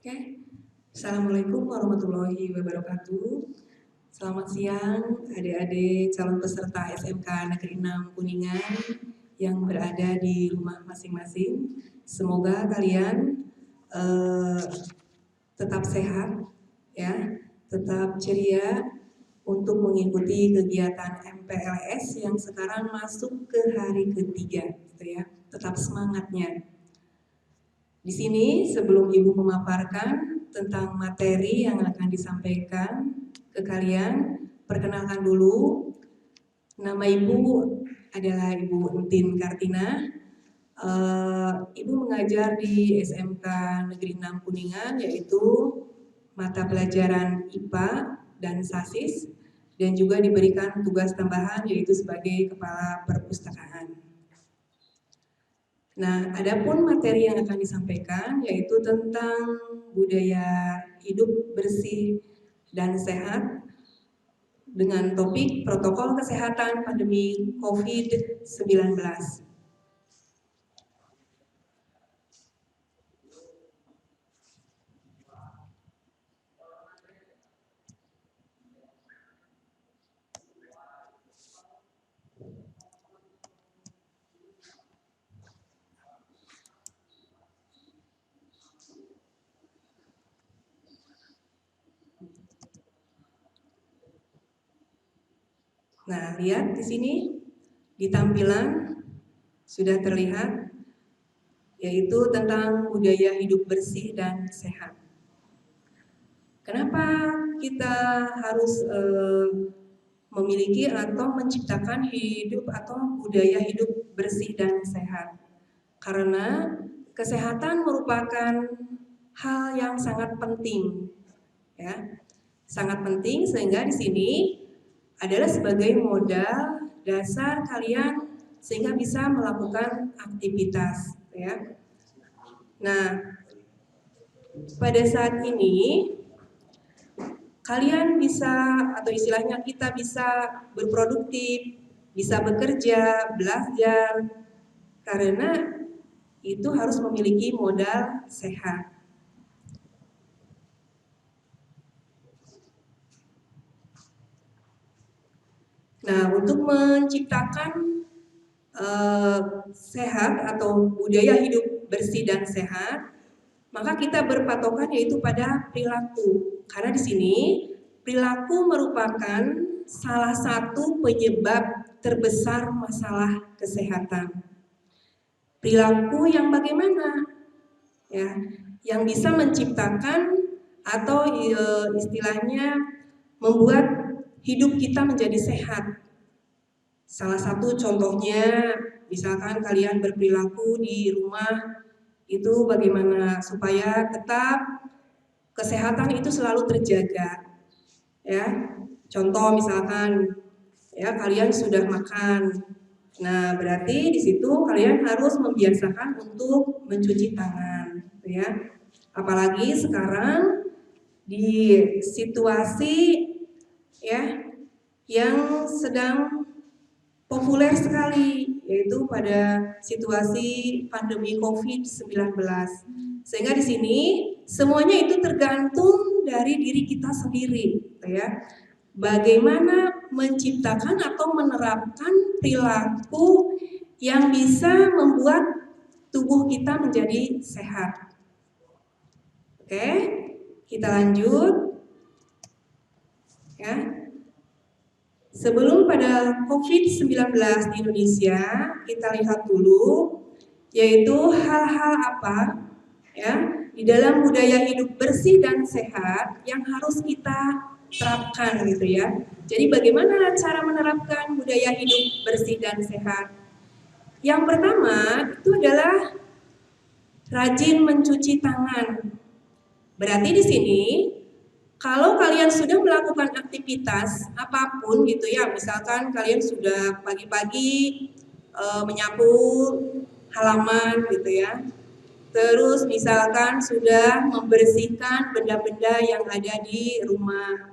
Oke, Assalamualaikum warahmatullahi wabarakatuh. Selamat siang adik-adik calon peserta SMK Negeri 6 Kuningan yang berada di rumah masing-masing. Semoga kalian tetap sehat, ya, tetap ceria untuk mengikuti kegiatan MPLS yang sekarang masuk ke hari ketiga, gitu ya. Tetap semangatnya. Di sini sebelum Ibu memaparkan tentang materi yang akan disampaikan ke kalian, perkenalkan dulu. Nama Ibu adalah Ibu Entin Kartina. Ibu mengajar di SMK Negeri 6 Kuningan, yaitu mata pelajaran IPA dan SASIS, dan juga diberikan tugas tambahan yaitu sebagai kepala perpustakaan. Nah, adapun materi yang akan disampaikan yaitu tentang budaya hidup bersih dan sehat dengan topik protokol kesehatan pandemi COVID-19. Nah, lihat di sini di tampilan sudah terlihat yaitu tentang budaya hidup bersih dan sehat. Kenapa kita harus memiliki atau menciptakan hidup atau budaya hidup bersih dan sehat? Karena kesehatan merupakan hal yang sangat penting, ya, sangat penting sehingga di sini adalah sebagai modal dasar kalian sehingga bisa melakukan aktivitas, ya. Nah, pada saat ini kalian bisa atau istilahnya kita bisa berproduktif, bisa bekerja, belajar, karena itu harus memiliki modal sehat. Nah, untuk menciptakan sehat atau budaya hidup bersih dan sehat, maka kita berpatokan yaitu pada perilaku. Karena di sini perilaku merupakan salah satu penyebab terbesar masalah kesehatan. Perilaku yang bagaimana? Ya, yang bisa menciptakan atau istilahnya membuat hidup kita menjadi sehat. Salah satu contohnya, misalkan kalian berperilaku di rumah itu bagaimana supaya tetap kesehatan itu selalu terjaga. Ya, contoh misalkan ya kalian sudah makan. Nah, berarti di situ kalian harus membiasakan untuk mencuci tangan, ya. Apalagi sekarang di situasi ya yang sedang populer sekali, yaitu pada situasi pandemi COVID-19. Sehingga di sini semuanya itu tergantung dari diri kita sendiri, ya. Bagaimana menciptakan atau menerapkan perilaku yang bisa membuat tubuh kita menjadi sehat. Oke, kita lanjut. Ya. Sebelum pada COVID-19 di Indonesia, kita lihat dulu yaitu hal-hal apa ya di dalam budaya hidup bersih dan sehat yang harus kita terapkan gitu ya. Jadi bagaimana cara menerapkan budaya hidup bersih dan sehat? Yang pertama itu adalah rajin mencuci tangan. Berarti di sini kalau kalian sudah melakukan aktivitas apapun gitu ya, misalkan kalian sudah pagi-pagi menyapu halaman gitu ya, terus misalkan sudah membersihkan benda-benda yang ada di rumah.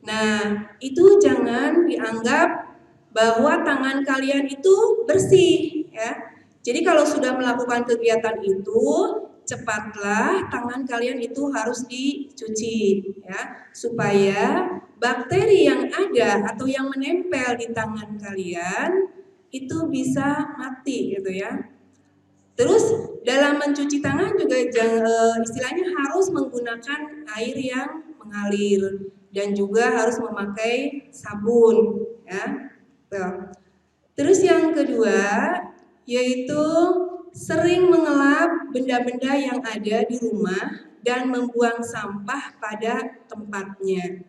Nah, itu jangan dianggap bahwa tangan kalian itu bersih ya. Jadi kalau sudah melakukan kegiatan itu, cepatlah tangan kalian itu harus dicuci ya, supaya bakteri yang ada atau yang menempel di tangan kalian itu bisa mati gitu ya. Terus dalam mencuci tangan juga istilahnya harus menggunakan air yang mengalir dan juga harus memakai sabun ya. Terus yang kedua yaitu sering mengelap benda-benda yang ada di rumah dan membuang sampah pada tempatnya.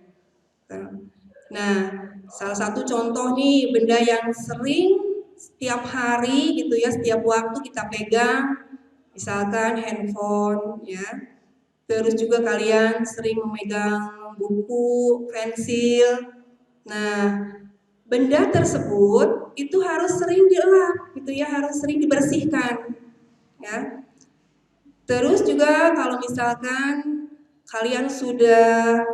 Nah, salah satu contoh nih benda yang sering setiap hari gitu ya, setiap waktu kita pegang, misalkan handphone ya. Terus juga kalian sering memegang buku, pensil. Nah, benda tersebut itu harus sering dielap gitu ya, harus sering dibersihkan ya. Terus juga kalau misalkan kalian sudah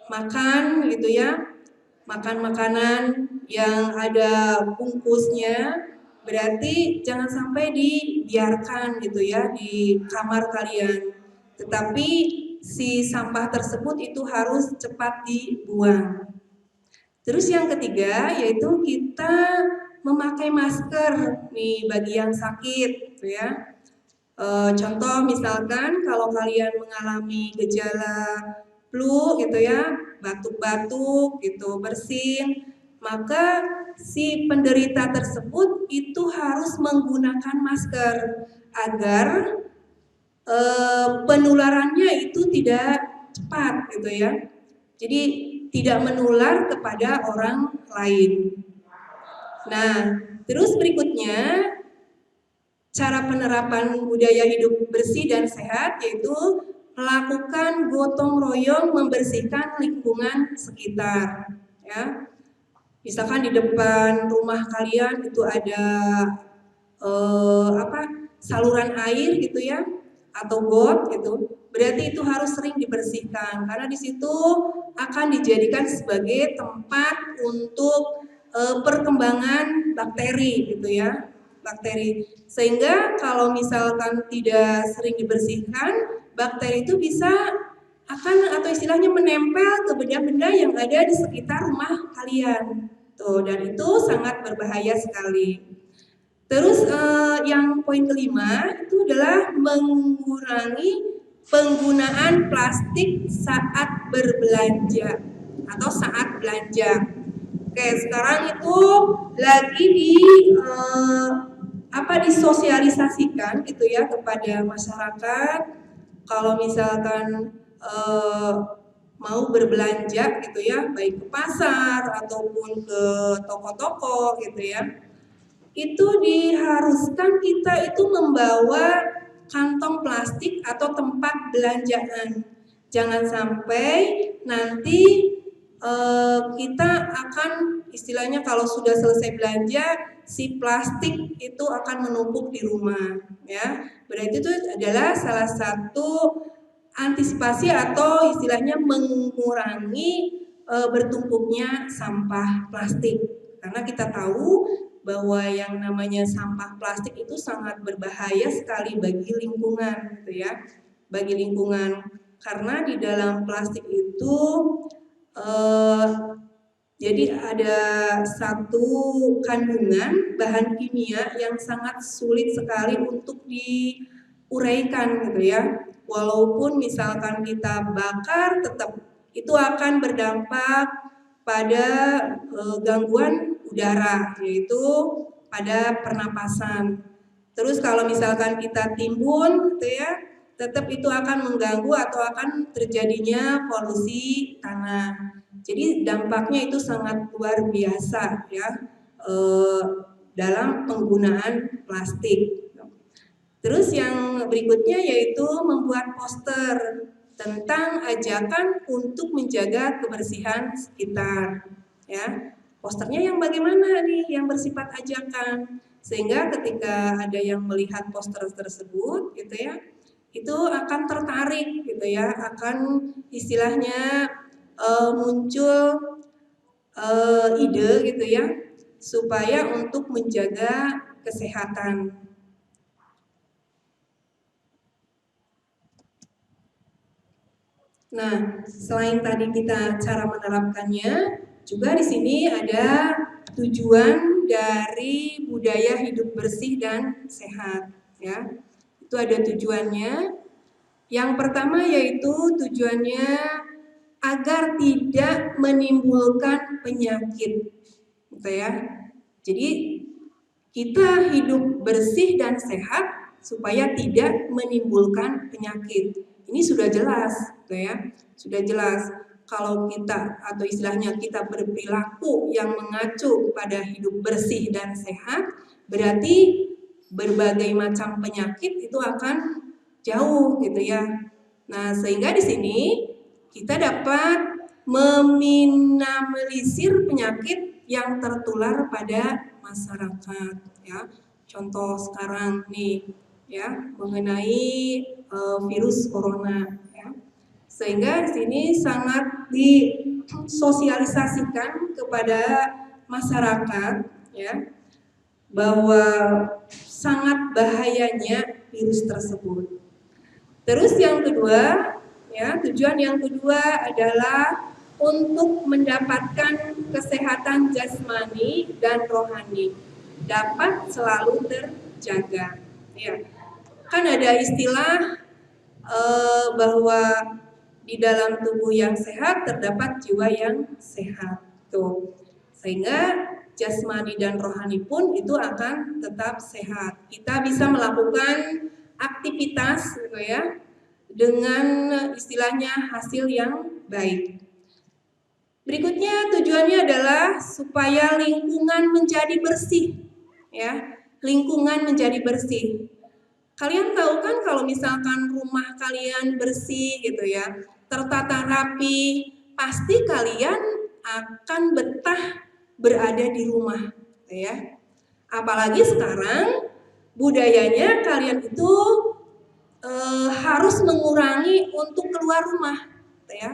makan gitu ya, makan makanan yang ada bungkusnya, berarti jangan sampai dibiarkan gitu ya di kamar kalian. Tetapi si sampah tersebut itu harus cepat dibuang. Terus yang ketiga yaitu kita memakai masker nih bagi yang sakit gitu ya. Contoh misalkan kalau kalian mengalami gejala flu gitu ya, batuk-batuk gitu, bersin, maka si penderita tersebut itu harus menggunakan masker agar penularannya itu tidak cepat gitu ya. Jadi tidak menular kepada orang lain. Nah, terus berikutnya cara penerapan budaya hidup bersih dan sehat yaitu melakukan gotong royong membersihkan lingkungan sekitar ya. Misalkan di depan rumah kalian itu ada saluran air gitu ya atau got gitu. Berarti itu harus sering dibersihkan karena di situ akan dijadikan sebagai tempat untuk perkembangan bakteri gitu ya. Bakteri. Sehingga kalau misalkan tidak sering dibersihkan, bakteri itu bisa akan atau istilahnya menempel ke benda-benda yang ada di sekitar rumah kalian. Tuh, dan itu sangat berbahaya sekali. Terus yang poin kelima itu adalah mengurangi penggunaan plastik saat berbelanja atau saat belanja. Oke, sekarang itu lagi disosialisasikan gitu ya kepada masyarakat kalau misalkan mau berbelanja gitu ya, baik ke pasar ataupun ke toko-toko gitu ya. Itu diharuskan kita itu membawa kantong plastik atau tempat belanjaan. Jangan sampai nanti kita akan istilahnya kalau sudah selesai belanja si plastik itu akan menumpuk di rumah ya. Berarti itu adalah salah satu antisipasi atau istilahnya mengurangi bertumpuknya sampah plastik. Karena kita tahu bahwa yang namanya sampah plastik itu sangat berbahaya sekali bagi lingkungan gitu ya. Bagi lingkungan karena di dalam plastik itu jadi ada satu kandungan bahan kimia yang sangat sulit sekali untuk diuraikan gitu ya. Walaupun misalkan kita bakar tetap itu akan berdampak pada gangguan udara yaitu pada pernapasan. Terus kalau misalkan kita timbun gitu ya, tetap itu akan mengganggu atau akan terjadinya polusi tanah. Jadi dampaknya itu sangat luar biasa ya dalam penggunaan plastik. Terus yang berikutnya yaitu membuat poster tentang ajakan untuk menjaga kebersihan sekitar. Ya, posternya yang bagaimana nih? Yang bersifat ajakan, sehingga ketika ada yang melihat poster tersebut, gitu ya, itu akan tertarik, gitu ya, akan istilahnya muncul ide gitu ya supaya untuk menjaga kesehatan. Nah, selain tadi kita cara menerapkannya, juga di sini ada tujuan dari budaya hidup bersih dan sehat, ya. Itu ada tujuannya. Yang pertama yaitu tujuannya agar tidak menimbulkan penyakit, gitu ya. Jadi kita hidup bersih dan sehat supaya tidak menimbulkan penyakit. Ini sudah jelas, gitu ya. Sudah jelas. Kalau kita atau istilahnya kita berperilaku yang mengacu pada hidup bersih dan sehat, berarti berbagai macam penyakit itu akan jauh, gitu ya. Nah, sehingga di sini kita dapat meminimalisir penyakit yang tertular pada masyarakat, ya. Contoh sekarang nih, ya, mengenai virus corona, ya. Sehingga di sini sangat disosialisasikan kepada masyarakat, ya, bahwa sangat bahayanya virus tersebut. Terus yang kedua, ya, tujuan yang kedua adalah untuk mendapatkan kesehatan jasmani dan rohani dapat selalu terjaga. Ya, kan ada istilah bahwa di dalam tubuh yang sehat terdapat jiwa yang sehat. Tuh, sehingga jasmani dan rohani pun itu akan tetap sehat. Kita bisa melakukan aktivitas, gitu ya, dengan istilahnya hasil yang baik. Berikutnya tujuannya adalah supaya lingkungan menjadi bersih, ya, lingkungan menjadi bersih. Kalian tahu kan kalau misalkan rumah kalian bersih gitu ya, tertata rapi, pasti kalian akan betah berada di rumah, gitu ya. Apalagi sekarang budayanya kalian itu harus mengurangi untuk keluar rumah, gitu ya.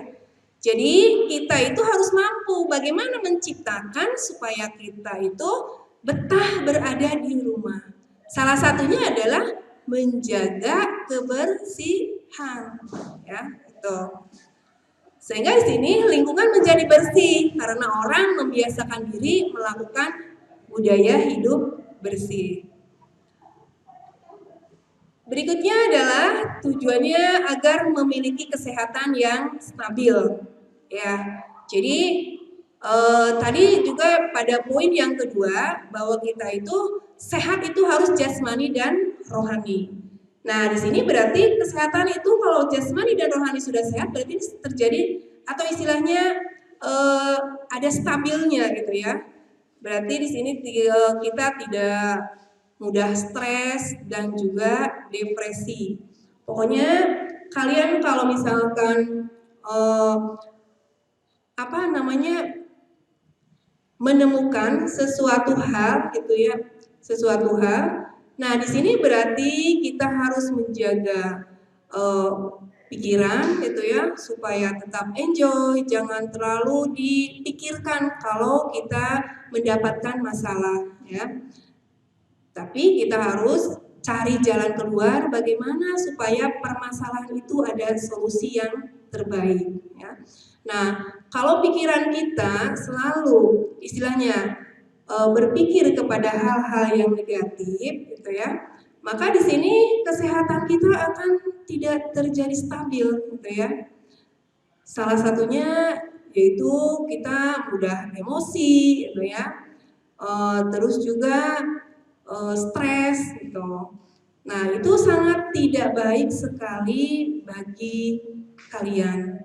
Jadi kita itu harus mampu bagaimana menciptakan supaya kita itu betah berada di rumah. Salah satunya adalah menjaga kebersihan, ya, itu. Sehingga di sini lingkungan menjadi bersih karena orang membiasakan diri melakukan budaya hidup bersih. Berikutnya adalah tujuannya agar memiliki kesehatan yang stabil, ya. Jadi tadi juga pada poin yang kedua bahwa kita itu sehat itu harus jasmani dan rohani. Nah, di sini berarti kesehatan itu kalau jasmani dan rohani sudah sehat berarti terjadi atau istilahnya ada stabilnya, gitu ya. Berarti di sini kita tidak mudah stres dan juga depresi. Pokoknya kalian kalau misalkan menemukan sesuatu hal, gitu ya, sesuatu hal. Nah, di sini berarti kita harus menjaga pikiran, gitu ya, supaya tetap enjoy, jangan terlalu dipikirkan kalau kita mendapatkan masalah, ya. Tapi kita harus cari jalan keluar bagaimana supaya permasalahan itu ada solusi yang terbaik, ya. Nah, kalau pikiran kita selalu istilahnya berpikir kepada hal-hal yang negatif, gitu ya, maka di sini kesehatan kita akan tidak terjadi stabil, gitu ya. Salah satunya yaitu kita mudah emosi, gitu ya, terus juga stres, gitu. Nah, itu sangat tidak baik sekali bagi kalian.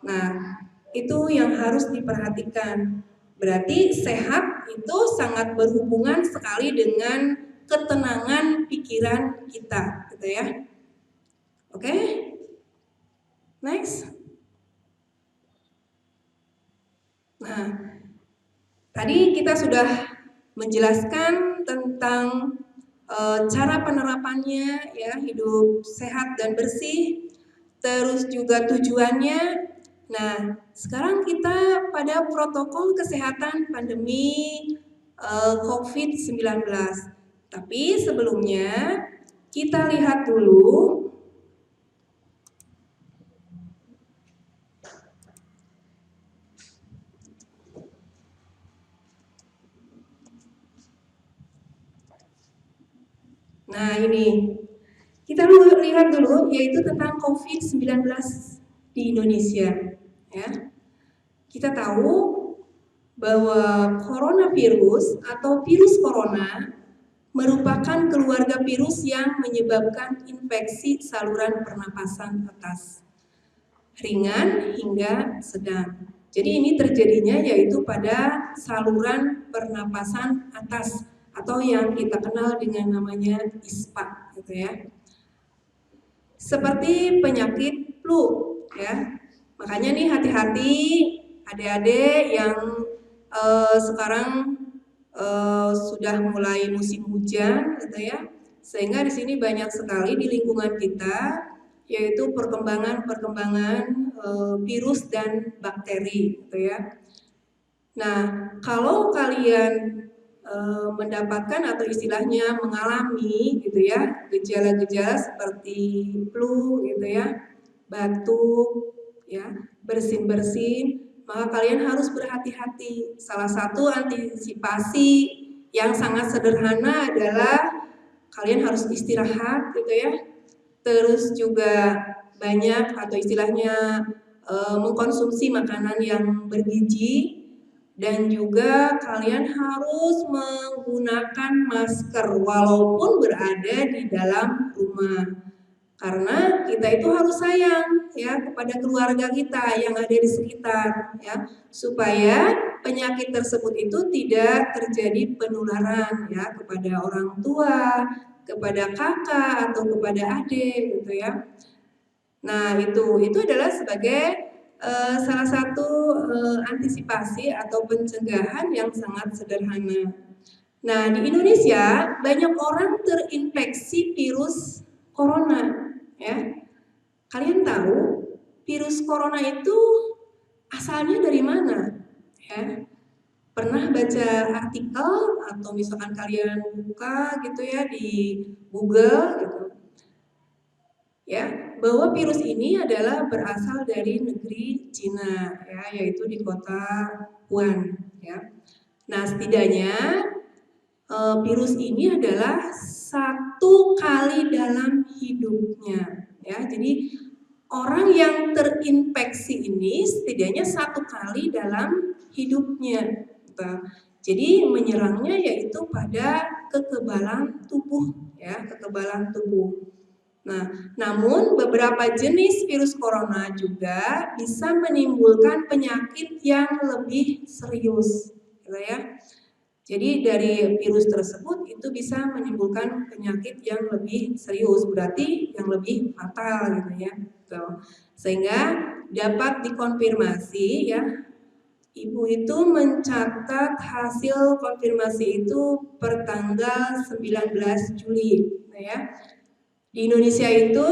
Nah, itu yang harus diperhatikan. Berarti sehat itu sangat berhubungan sekali dengan ketenangan pikiran kita, gitu ya. Oke? Next. Nah, tadi kita sudah menjelaskan tentang cara penerapannya, ya, hidup sehat dan bersih, terus juga tujuannya. Nah, sekarang kita pada protokol kesehatan pandemi COVID-19. Tapi sebelumnya kita lihat dulu Nah ini, kita lihat dulu yaitu tentang COVID-19 di Indonesia. Ya. Kita tahu bahwa coronavirus atau virus corona merupakan keluarga virus yang menyebabkan infeksi saluran pernapasan atas, ringan hingga sedang. Jadi ini terjadinya yaitu pada saluran pernapasan atas atau yang kita kenal dengan namanya ISPA, gitu ya. Seperti penyakit flu, ya. Makanya nih hati-hati adik-adik yang sekarang sudah mulai musim hujan, gitu ya. Sehingga di sini banyak sekali di lingkungan kita yaitu perkembangan virus dan bakteri, gitu ya. Nah, kalau kalian mendapatkan atau istilahnya mengalami, gitu ya, gejala-gejala seperti flu, gitu ya, batuk, ya, bersin-bersin, maka kalian harus berhati-hati. Salah satu antisipasi yang sangat sederhana adalah kalian harus istirahat, gitu ya. Terus juga banyak atau istilahnya mengkonsumsi makanan yang bergizi, dan juga kalian harus menggunakan masker walaupun berada di dalam rumah. Karena kita itu harus sayang ya kepada keluarga kita yang ada di sekitar ya, supaya penyakit tersebut itu tidak terjadi penularan ya kepada orang tua, kepada kakak atau kepada adik, gitu ya. Nah, itu adalah sebagai salah satu antisipasi atau pencegahan yang sangat sederhana. Nah, di Indonesia banyak orang terinfeksi virus corona, ya. Kalian tahu virus corona itu asalnya dari mana? Ya. Pernah baca artikel atau misalkan kalian buka gitu ya di Google gitu, ya, bahwa virus ini adalah berasal dari negeri Cina, ya, yaitu di kota Wuhan, ya. Nah, setidaknya virus ini adalah satu kali dalam hidupnya, ya. Jadi orang yang terinfeksi ini setidaknya satu kali dalam hidupnya. Jadi menyerangnya yaitu pada kekebalan tubuh, ya, kekebalan tubuh. Nah, namun beberapa jenis virus corona juga bisa menimbulkan penyakit yang lebih serius, gitu ya. Jadi dari virus tersebut itu bisa menimbulkan penyakit yang lebih serius, berarti yang lebih fatal, gitu ya. Sehingga dapat dikonfirmasi ya. Ibu itu mencatat hasil konfirmasi itu per tanggal 19 Juli, ya. Di Indonesia itu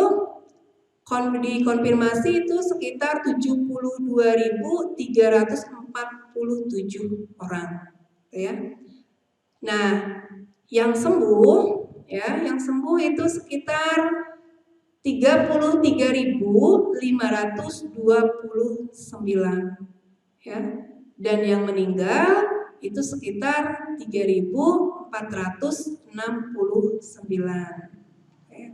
dikonfirmasi itu sekitar 72.347 orang, ya. Nah, yang sembuh itu sekitar 33.529, ya. Dan yang meninggal itu sekitar 3.469. Ya.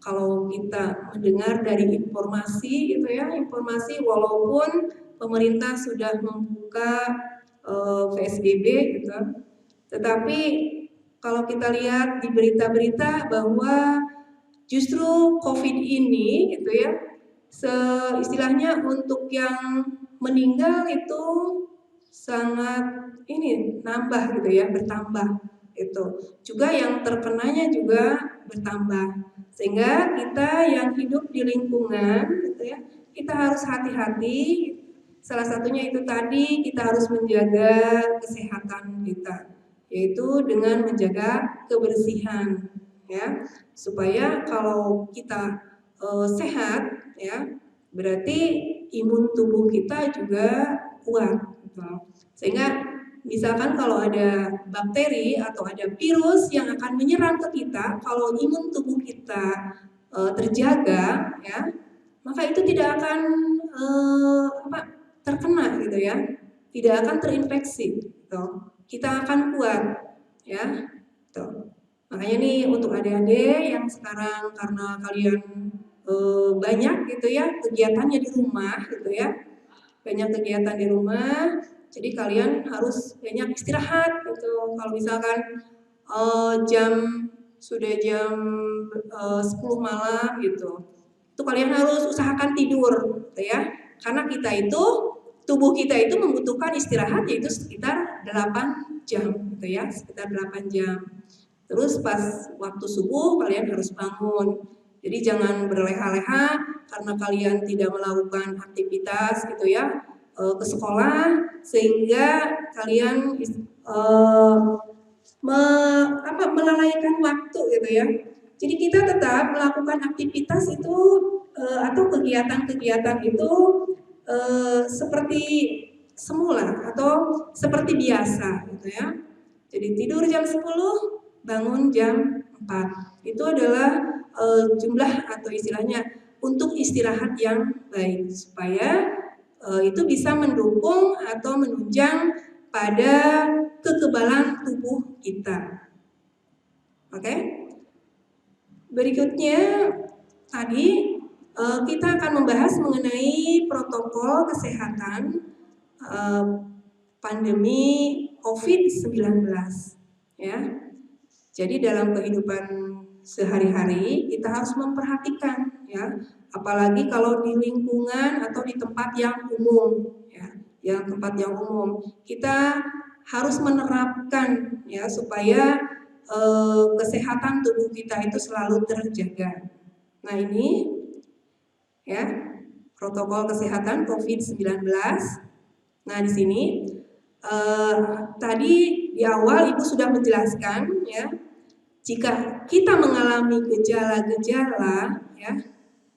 Kalau kita mendengar dari informasi gitu ya, informasi walaupun pemerintah sudah membuka PSBB gitu, tetapi kalau kita lihat di berita-berita bahwa justru COVID ini gitu ya, istilahnya untuk yang meninggal itu sangat ini nambah gitu ya, bertambah itu. Juga yang terkenanya juga bertambah. Sehingga kita yang hidup di lingkungan gitu ya, kita harus hati-hati. Salah satunya itu tadi kita harus menjaga kesehatan kita, yaitu dengan menjaga kebersihan ya. Supaya kalau kita sehat ya, berarti imun tubuh kita juga kuat gitu. Sehingga misalkan kalau ada bakteri atau ada virus yang akan menyerang ke kita, kalau imun tubuh kita terjaga ya, maka itu tidak akan terkena gitu ya, tidak akan terinfeksi gitu. Kita akan kuat ya gitu. Makanya nih untuk adik-adik yang sekarang karena kalian banyak gitu ya kegiatannya di rumah gitu ya, banyak kegiatan di rumah, jadi kalian harus banyak istirahat gitu. Kalau misalkan jam sudah jam 10 malam gitu, itu kalian harus usahakan tidur gitu ya, karena kita itu tubuh kita itu membutuhkan istirahat yaitu sekitar 8 jam gitu ya, sekitar 8 jam. Terus pas waktu subuh kalian harus bangun. Jadi jangan berleha-leha karena kalian tidak melakukan aktivitas gitu ya ke sekolah sehingga kalian melalaikan waktu gitu ya. Jadi kita tetap melakukan aktivitas itu atau kegiatan-kegiatan itu seperti semula atau seperti biasa gitu ya. Jadi tidur jam 10, bangun jam 4. Itu adalah jumlah atau istilahnya untuk istirahat yang baik supaya itu bisa mendukung atau menunjang pada kekebalan tubuh kita. Oke? Berikutnya tadi kita akan membahas mengenai protokol kesehatan pandemi COVID-19 ya. Jadi dalam kehidupan sehari-hari kita harus memperhatikan ya, apalagi kalau di lingkungan atau di tempat yang umum ya, yang tempat yang umum. Kita harus menerapkan ya supaya kesehatan tubuh kita itu selalu terjaga. Nah, ini ya, protokol kesehatan COVID-19. Nah, di sini tadi di awal Ibu sudah menjelaskan ya, jika kita mengalami gejala-gejala ya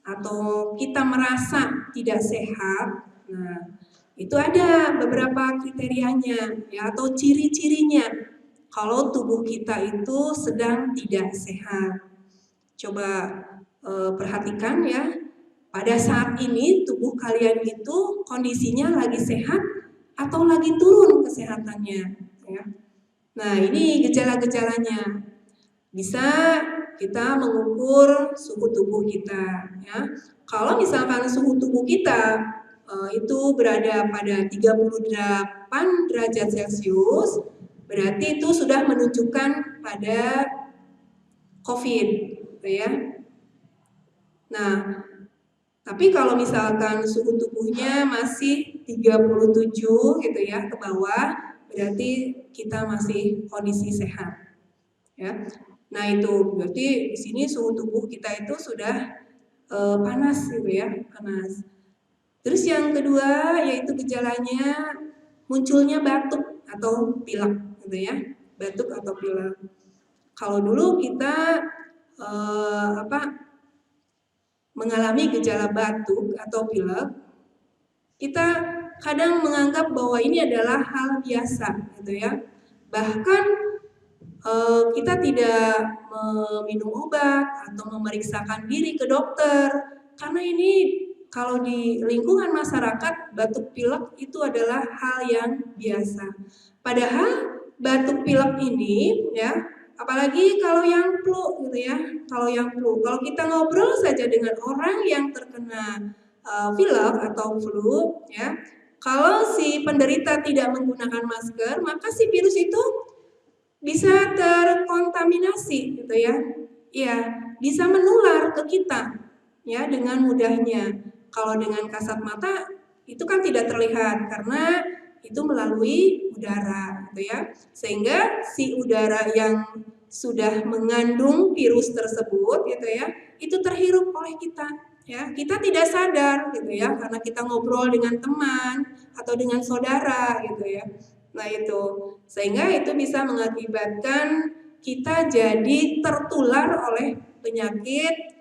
atau kita merasa tidak sehat, nah itu ada beberapa kriterianya ya atau ciri-cirinya kalau tubuh kita itu sedang tidak sehat. Coba perhatikan ya, pada saat ini tubuh kalian itu kondisinya lagi sehat atau lagi turun kesehatannya ya. Nah, ini gejala-gejalanya. Bisa kita mengukur suhu tubuh kita ya. Kalau misalkan suhu tubuh kita itu berada pada 38 derajat Celcius, berarti itu sudah menunjukkan pada COVID gitu ya. Nah, tapi kalau misalkan suhu tubuhnya masih 37 gitu ya ke bawah, berarti kita masih kondisi sehat ya. Nah, itu berarti di sini suhu tubuh kita itu sudah panas gitu ya, panas. Terus yang kedua yaitu gejalanya munculnya batuk atau pilek gitu ya, batuk atau pilek. Kalau dulu kita mengalami gejala batuk atau pilek, kita kadang menganggap bahwa ini adalah hal biasa gitu ya. Bahkan kita tidak meminum obat atau memeriksakan diri ke dokter karena ini kalau di lingkungan masyarakat batuk pilek itu adalah hal yang biasa. Padahal batuk pilek ini ya, apalagi kalau yang flu gitu ya, kalau kita ngobrol saja dengan orang yang terkena pilek atau flu ya, kalau si penderita tidak menggunakan masker maka si virus itu bisa terkontaminasi gitu ya. Ya, bisa menular ke kita ya dengan mudahnya. Kalau dengan kasat mata itu kan tidak terlihat karena itu melalui udara gitu ya. Sehingga si udara yang sudah mengandung virus tersebut gitu ya, itu terhirup oleh kita ya. Kita tidak sadar gitu ya karena kita ngobrol dengan teman atau dengan saudara gitu ya. Nah, itu sehingga itu bisa mengakibatkan kita jadi tertular oleh penyakit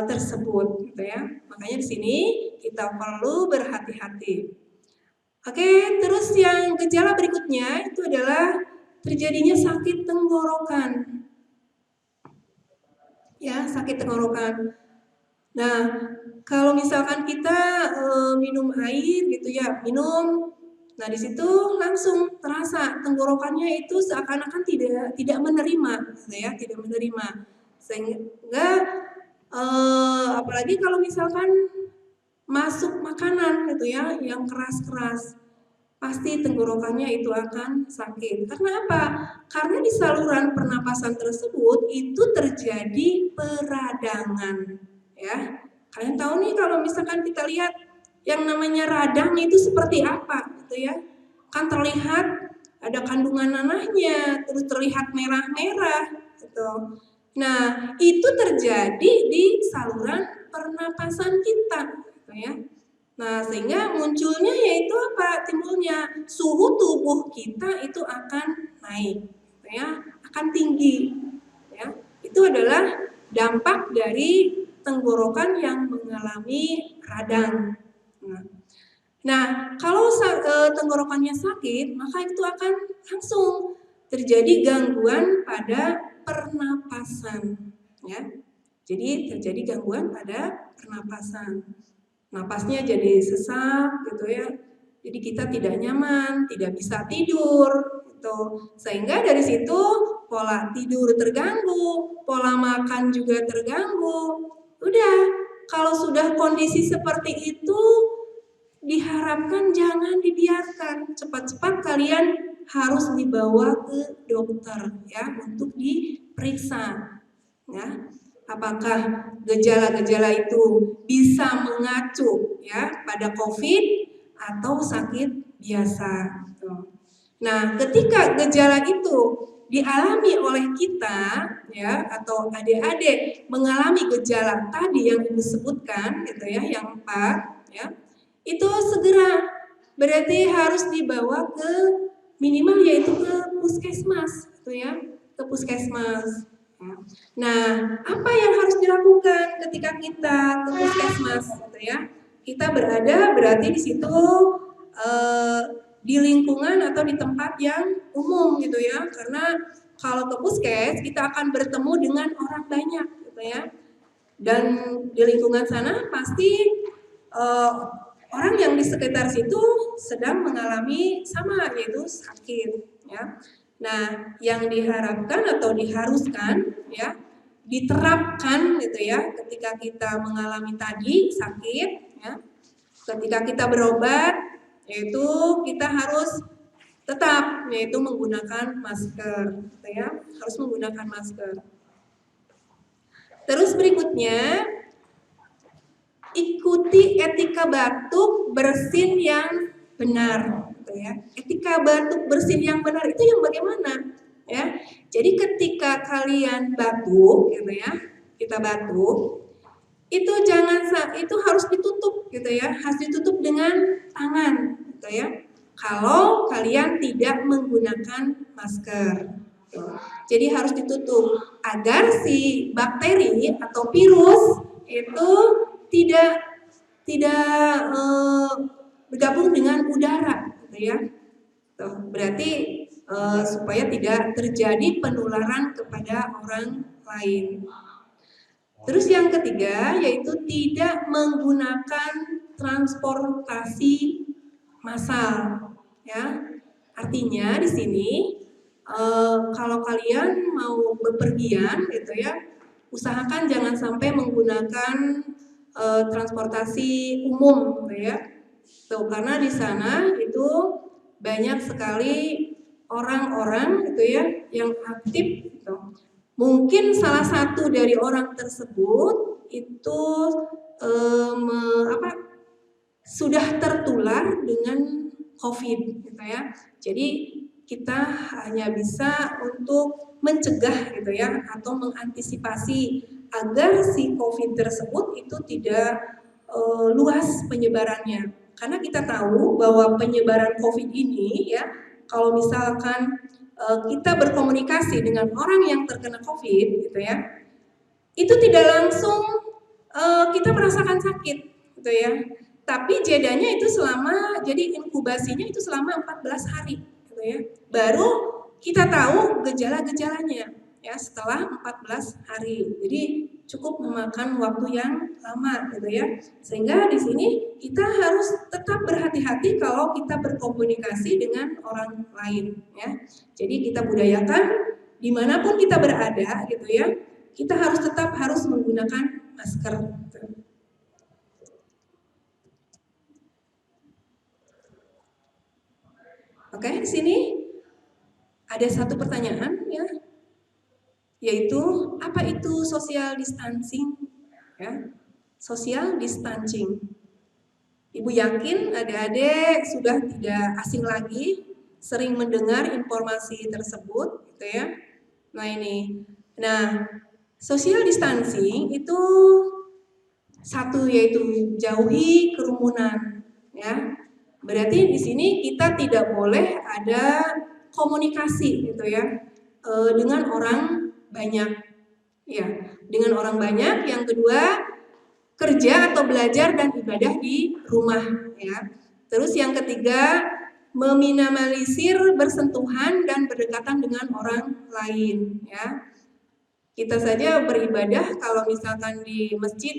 tersebut gitu ya. Makanya di sini kita perlu berhati-hati. Oke, terus yang gejala berikutnya itu adalah terjadinya sakit tenggorokan. Ya, sakit tenggorokan. Nah, kalau misalkan kita minum air gitu ya, minum Nah, di situ langsung terasa tenggorokannya itu seakan-akan tidak menerima, gitu ya, tidak menerima. Sehingga apalagi kalau misalkan masuk makanan gitu ya yang keras-keras, pasti tenggorokannya itu akan sakit. Karena apa? Karena di saluran pernapasan tersebut itu terjadi peradangan, ya. Kalian tahu nih kalau misalkan kita lihat yang namanya radang itu seperti apa gitu ya. Kan terlihat ada kandungan nanahnya, terus terlihat merah-merah gitu. Nah, itu terjadi di saluran pernapasan kita gitu ya. Nah, sehingga munculnya yaitu apa? Timbulnya suhu tubuh kita itu akan naik, ya, akan tinggi, ya. Itu adalah dampak dari tenggorokan yang mengalami radang. Nah, kalau tenggorokannya sakit, maka itu akan langsung terjadi gangguan pada pernapasan, ya. Jadi terjadi gangguan pada pernapasan. Napasnya jadi sesak gitu ya. Jadi kita tidak nyaman, tidak bisa tidur gitu. Sehingga dari situ pola tidur terganggu, pola makan juga terganggu. Udah, kalau sudah kondisi seperti itu diharapkan jangan dibiarkan. Cepat-cepat kalian harus dibawa ke dokter ya untuk diperiksa. Ya. Apakah gejala-gejala itu bisa mengacu ya pada COVID atau sakit biasa. Nah, ketika gejala itu dialami oleh kita ya atau adik-adik mengalami gejala tadi yang Ibu sebutkan gitu ya, yang 4 ya. Itu segera berarti harus dibawa ke minimal yaitu ke puskesmas gitu ya, ke puskesmas. Nah, apa yang harus dilakukan ketika kita ke puskesmas gitu ya? Kita berada berarti di situ di lingkungan atau di tempat yang umum gitu ya. Karena kalau ke puskes kita akan bertemu dengan orang banyak gitu ya. Dan di lingkungan sana pasti orang yang di sekitar situ sedang mengalami sama yaitu sakit ya. Nah, yang diharapkan atau diharuskan ya diterapkan gitu ya ketika kita mengalami tadi sakit ya. Ketika kita berobat yaitu kita harus tetap yaitu menggunakan masker gitu ya. Harus menggunakan masker. Terus berikutnya ikuti etika batuk bersin yang benar gitu ya. Etika batuk bersin yang benar itu yang bagaimana ya? Jadi ketika kalian batuk gitu ya, kita batuk itu itu harus ditutup gitu ya, harus ditutup dengan tangan gitu ya. Kalau kalian tidak menggunakan masker. Jadi harus ditutup agar si bakteri atau virus itu tidak bergabung dengan udara gitu ya. Berarti supaya tidak terjadi penularan kepada orang lain. Terus yang ketiga yaitu tidak menggunakan transportasi massal ya. Artinya di sini kalau kalian mau bepergian gitu ya, usahakan jangan sampai menggunakan transportasi umum gitu ya. Tuh, karena di sana itu banyak sekali orang-orang gitu ya yang aktif gitu. Mungkin salah satu dari orang tersebut itu sudah tertular dengan COVID gitu ya. Jadi kita hanya bisa untuk mencegah gitu ya atau mengantisipasi agar si COVID tersebut itu tidak luas penyebarannya. Karena kita tahu bahwa penyebaran COVID ini ya, kalau misalkan kita berkomunikasi dengan orang yang terkena COVID gitu ya, itu tidak langsung kita merasakan sakit gitu ya. Tapi jedanya itu jadi inkubasinya itu selama 14 hari gitu ya. Baru kita tahu gejala-gejalanya ya setelah 14 hari. Jadi cukup memakan waktu yang lama gitu ya. Sehingga di sini kita harus tetap berhati-hati kalau kita berkomunikasi dengan orang lain ya. Jadi kita budayakan dimanapun kita berada gitu ya, kita harus menggunakan masker. Oke, di sini ada satu pertanyaan ya, yaitu apa itu social distancing? Ya, social distancing. Ibu yakin adik-adik sudah tidak asing lagi, sering mendengar informasi tersebut, gitu ya. Nah, social distancing itu satu yaitu jauhi kerumunan, ya. Berarti di sini kita tidak boleh ada komunikasi gitu ya dengan orang banyak, ya. Dengan orang banyak. Yang kedua, kerja atau belajar dan ibadah di rumah, ya. Terus yang ketiga, meminimalisir bersentuhan dan berdekatan dengan orang lain, ya. Kita saja beribadah kalau misalkan di masjid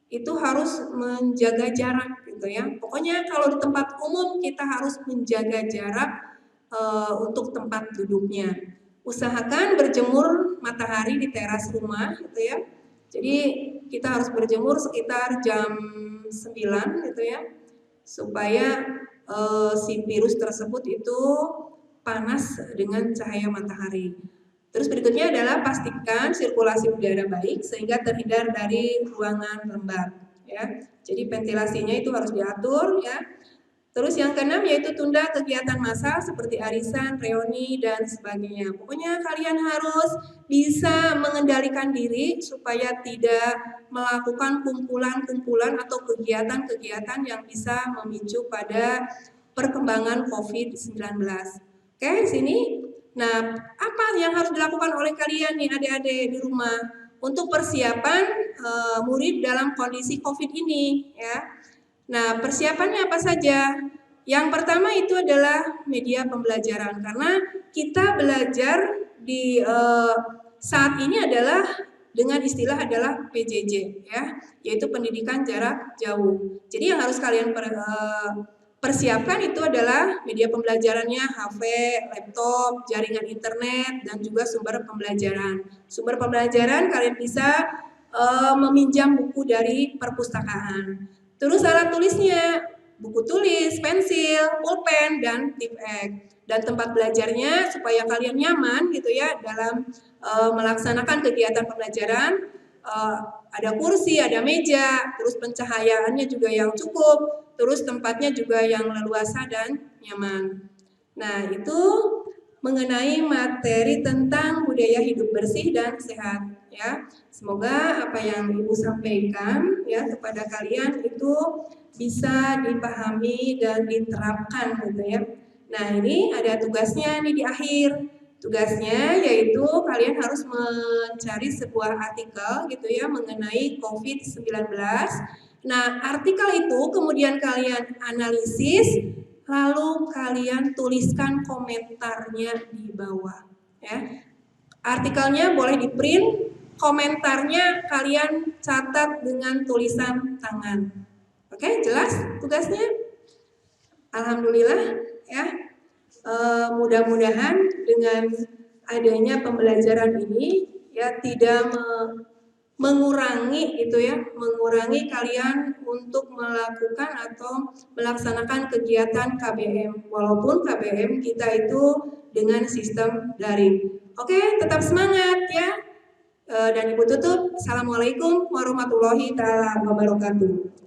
itu harus menjaga jarak gitu ya. Pokoknya kalau di tempat umum kita harus menjaga jarak untuk tempat duduknya. Usahakan berjemur matahari di teras rumah gitu ya. Jadi kita harus berjemur sekitar jam 9 gitu ya. Supaya si virus tersebut itu panas dengan cahaya matahari. Terus berikutnya adalah pastikan sirkulasi udara baik sehingga terhindar dari ruangan lembab ya. Jadi ventilasinya itu harus diatur ya. Terus yang keenam yaitu tunda kegiatan massal seperti arisan, reuni dan sebagainya. Pokoknya kalian harus bisa mengendalikan diri supaya tidak melakukan kumpulan-kumpulan atau kegiatan-kegiatan yang bisa memicu pada perkembangan COVID-19. Oke, di sini. Nah, apa yang harus dilakukan oleh kalian nih adik-adik di rumah untuk persiapan murid dalam kondisi COVID ini ya? Nah, persiapannya apa saja? Yang pertama itu adalah media pembelajaran karena kita belajar di saat ini adalah dengan istilah adalah PJJ ya, yaitu pendidikan jarak jauh. Jadi yang harus kalian persiapkan itu adalah media pembelajarannya HP, laptop, jaringan internet, dan juga sumber pembelajaran. Sumber pembelajaran kalian bisa meminjam buku dari perpustakaan. Terus alat tulisnya, buku tulis, pensil, pulpen, dan tip-ek. Dan tempat belajarnya supaya kalian nyaman gitu ya dalam melaksanakan kegiatan pembelajaran. Ada kursi, ada meja, terus pencahayaannya juga yang cukup, terus tempatnya juga yang leluasa dan nyaman. Nah, itu mengenai materi tentang budaya hidup bersih dan sehat ya. Semoga apa yang Ibu sampaikan ya kepada kalian itu bisa dipahami dan diterapkan gitu ya. Nah, ini ada tugasnya nih di akhir. Tugasnya yaitu kalian harus mencari sebuah artikel gitu ya mengenai COVID-19. Nah, artikel itu kemudian kalian analisis, lalu kalian tuliskan komentarnya di bawah ya. Artikelnya boleh di print, komentarnya kalian catat dengan tulisan tangan. Oke, jelas tugasnya? Alhamdulillah ya. Mudah-mudahan dengan adanya pembelajaran ini ya tidak mengurangi gitu ya, mengurangi kalian untuk melakukan atau melaksanakan kegiatan KBM walaupun KBM kita itu dengan sistem daring. Oke, tetap semangat ya. Dan Ibu tutup. Assalamualaikum warahmatullahi wabarakatuh.